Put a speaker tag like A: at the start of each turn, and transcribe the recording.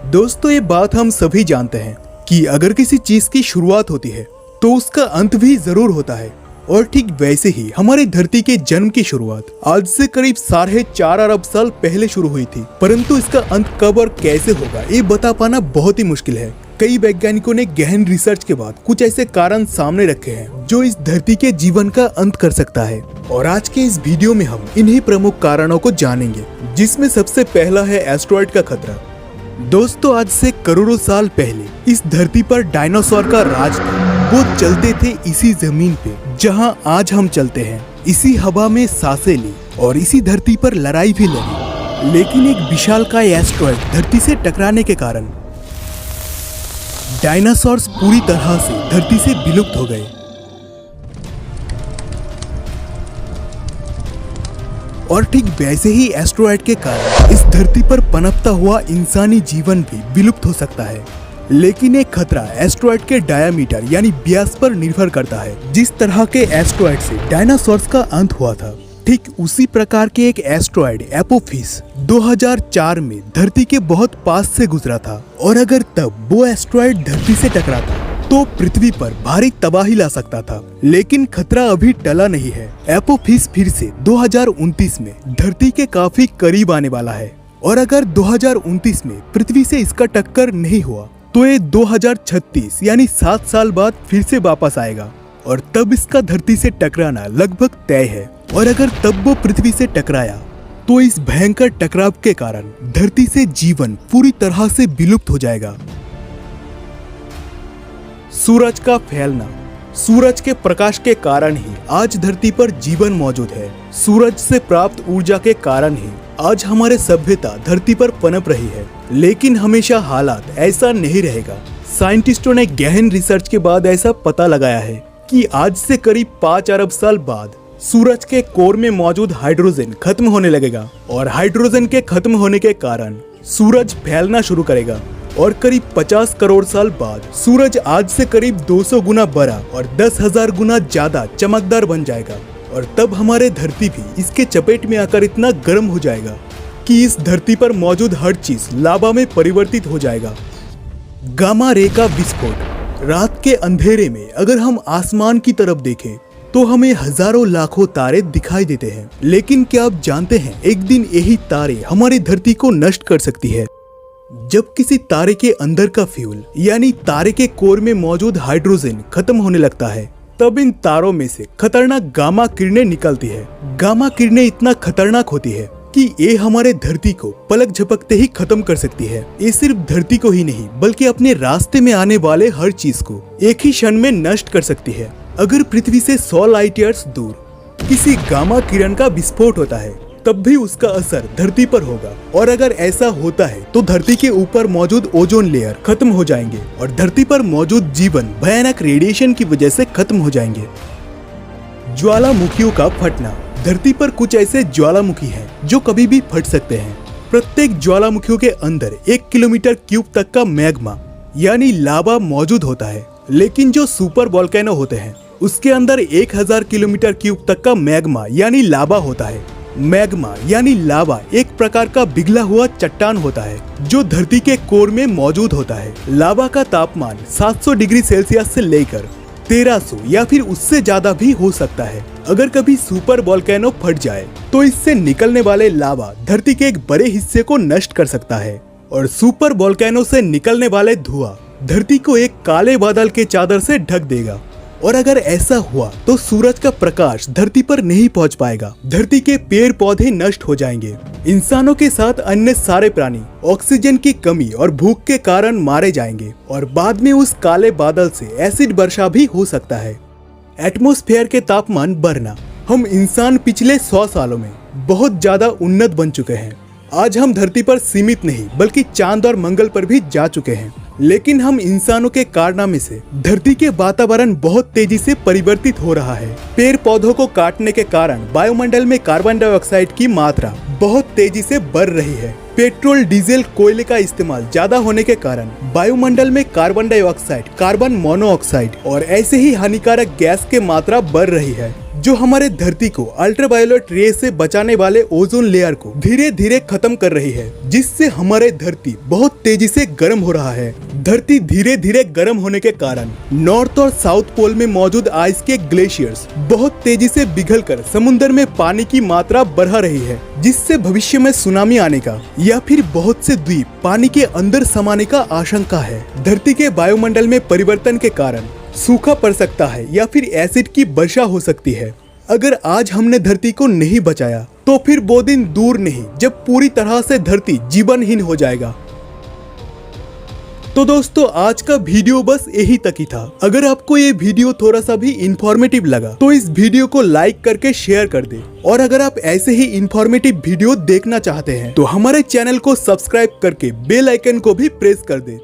A: दोस्तों, ये बात हम सभी जानते हैं कि अगर किसी चीज की शुरुआत होती है तो उसका अंत भी जरूर होता है। और ठीक वैसे ही हमारी धरती के जन्म की शुरुआत आज से करीब 4.5 अरब साल पहले शुरू हुई थी, परंतु इसका अंत कब और कैसे होगा ये बता पाना बहुत ही मुश्किल है। कई वैज्ञानिकों ने गहन रिसर्च के बाद कुछ ऐसे कारण सामने रखे हैं जो इस धरती के जीवन का अंत कर सकता है। और आज के इस वीडियो में हम इन्हीं प्रमुख कारणों को जानेंगे, जिसमें सबसे पहला है एस्टेरॉयड का खतरा। दोस्तों, आज से करोड़ों साल पहले इस धरती पर डायनासोर का राज था। वो चलते थे इसी जमीन पे जहां आज हम चलते हैं, इसी हवा में सांसें ली और इसी धरती पर लड़ाई भी लड़ी। लेकिन एक विशालकाय एस्टेरॉयड धरती से टकराने के कारण डायनासोर्स पूरी तरह से धरती से विलुप्त हो गए। और ठीक वैसे ही एस्टेरॉयड के कारण इस धरती पर पनपता हुआ इंसानी जीवन भी विलुप्त हो सकता है। लेकिन एक खतरा एस्टेरॉयड के डायामीटर यानी व्यास पर निर्भर करता है। जिस तरह के एस्टेरॉयड से डायनासोर्स का अंत हुआ था, ठीक उसी प्रकार के एक एस्टेरॉयड एपोफिस 2004 में धरती के बहुत पास से गुजरा था। और अगर तब वो एस्टेरॉयड धरती से टकराता तो पृथ्वी पर भारी तबाही ला सकता था। लेकिन खतरा अभी टला नहीं है। एपोफिस फिर से 2029 में धरती के काफी करीब आने वाला है। और अगर 2029 में पृथ्वी से इसका टक्कर नहीं हुआ तो ये 2036 यानी 7 साल बाद फिर से वापस आएगा। और तब इसका धरती से टकराना लगभग तय है। और अगर तब वो पृथ्वी से टकराया तो इस भयंकर टकराव के कारण धरती से जीवन पूरी तरह से विलुप्त हो जाएगा। सूरज का फैलना। सूरज के प्रकाश के कारण ही आज धरती पर जीवन मौजूद है। सूरज से प्राप्त ऊर्जा के कारण ही आज हमारे सभ्यता धरती पर पनप रही है। लेकिन हमेशा हालात ऐसा नहीं रहेगा। साइंटिस्टों ने गहन रिसर्च के बाद ऐसा पता लगाया है कि आज से करीब 5 अरब साल बाद सूरज के कोर में मौजूद हाइड्रोजन खत्म होने लगेगा। और हाइड्रोजन के खत्म होने के कारण सूरज फैलना शुरू करेगा। और करीब 50 करोड़ साल बाद सूरज आज से करीब 200 गुना बड़ा और 10,000 गुना ज्यादा चमकदार बन जाएगा। और तब हमारे धरती भी इसके चपेट में आकर इतना गर्म हो जाएगा कि इस धरती पर मौजूद हर चीज लावा में परिवर्तित हो जाएगा। गामा रे का विस्फोट। रात के अंधेरे में अगर हम आसमान की तरफ देखें तो हमें हजारों लाखों तारे दिखाई देते हैं। लेकिन क्या आप जानते हैं, एक दिन यही तारे हमारी धरती को नष्ट कर सकती है। जब किसी तारे के अंदर का फ्यूल यानी तारे के कोर में मौजूद हाइड्रोजन खत्म होने लगता है, तब इन तारों में से खतरनाक गामा किरणें निकलती है। गामा किरणें इतना खतरनाक होती है कि ये हमारे धरती को पलक झपकते ही खत्म कर सकती है। ये सिर्फ धरती को ही नहीं बल्कि अपने रास्ते में आने वाले हर चीज को एक ही क्षण में नष्ट कर सकती है। अगर पृथ्वी से 100 लाइट ईयर्स दूर किसी गामा किरण का विस्फोट होता है तब भी उसका असर धरती पर होगा। और अगर ऐसा होता है तो धरती के ऊपर मौजूद ओजोन लेयर खत्म हो जाएंगे और धरती पर मौजूद जीवन भयानक रेडिएशन की वजह से खत्म हो जाएंगे। ज्वालामुखियों का फटना। धरती पर कुछ ऐसे ज्वालामुखी हैं जो कभी भी फट सकते हैं। प्रत्येक ज्वालामुखियों के अंदर 1 किलोमीटर क्यूब तक का मैग्मा यानी लावा मौजूद होता है। लेकिन जो सुपर वोल्केनो होते हैं उसके अंदर 1000 किलोमीटर क्यूब तक का मैग्मा यानी लावा होता है। मैग्मा यानी लावा एक प्रकार का पिघला हुआ चट्टान होता है जो धरती के कोर में मौजूद होता है। लावा का तापमान 700 डिग्री सेल्सियस से लेकर 1300 या फिर उससे ज्यादा भी हो सकता है। अगर कभी सुपर वोल्केनो फट जाए तो इससे निकलने वाले लावा धरती के एक बड़े हिस्से को नष्ट कर सकता है। और सुपर वोल्केनो से निकलने वाले धुआं धरती को एक काले बादल के चादर से ढक देगा। और अगर ऐसा हुआ तो सूरज का प्रकाश धरती पर नहीं पहुंच पाएगा। धरती के पेड़ पौधे नष्ट हो जाएंगे। इंसानों के साथ अन्य सारे प्राणी ऑक्सीजन की कमी और भूख के कारण मारे जाएंगे। और बाद में उस काले बादल से एसिड वर्षा भी हो सकता है। एटमॉस्फेयर के तापमान बढ़ना। हम इंसान पिछले 100 सालों में बहुत ज्यादा उन्नत बन चुके हैं। आज हम धरती पर सीमित नहीं बल्कि चांद और मंगल पर भी जा चुके हैं। लेकिन हम इंसानों के कारनामे से धरती के वातावरण बहुत तेजी से परिवर्तित हो रहा है। पेड़ पौधों को काटने के कारण वायुमंडल में कार्बन डाइऑक्साइड की मात्रा बहुत तेजी से बढ़ रही है। पेट्रोल, डीजल, कोयले का इस्तेमाल ज्यादा होने के कारण वायुमंडल में कार्बन डाइऑक्साइड, कार्बन मोनोऑक्साइड और ऐसे ही हानिकारक गैस की मात्रा बढ़ रही है, जो हमारे धरती को अल्ट्रावायलेट रे से बचाने वाले ओजोन लेयर को धीरे धीरे खत्म कर रही है, जिससे हमारे धरती बहुत तेजी से गर्म हो रहा है। धरती धीरे धीरे गर्म होने के कारण नॉर्थ और साउथ पोल में मौजूद आइस के ग्लेशियर्स बहुत तेजी से पिघलकर समुद्र में पानी की मात्रा बढ़ा रही है, जिससे भविष्य में सुनामी आने का या फिर बहुत से द्वीप पानी के अंदर समाने का आशंका है। धरती के वायुमंडल में परिवर्तन के कारण सूखा पड़ सकता है या फिर एसिड की वर्षा हो सकती है। अगर आज हमने धरती को नहीं बचाया तो फिर वो दिन दूर नहीं जब पूरी तरह से धरती जीवनहीन हो जाएगा। तो दोस्तों, आज का वीडियो बस यही तक ही था। अगर आपको ये वीडियो थोड़ा सा भी इंफॉर्मेटिव लगा तो इस वीडियो को लाइक करके शेयर कर दे, और अगर आप ऐसे ही इंफॉर्मेटिव वीडियो देखना चाहते हैं तो हमारे चैनल को सब्सक्राइब करके बेल आइकन को भी प्रेस कर दे।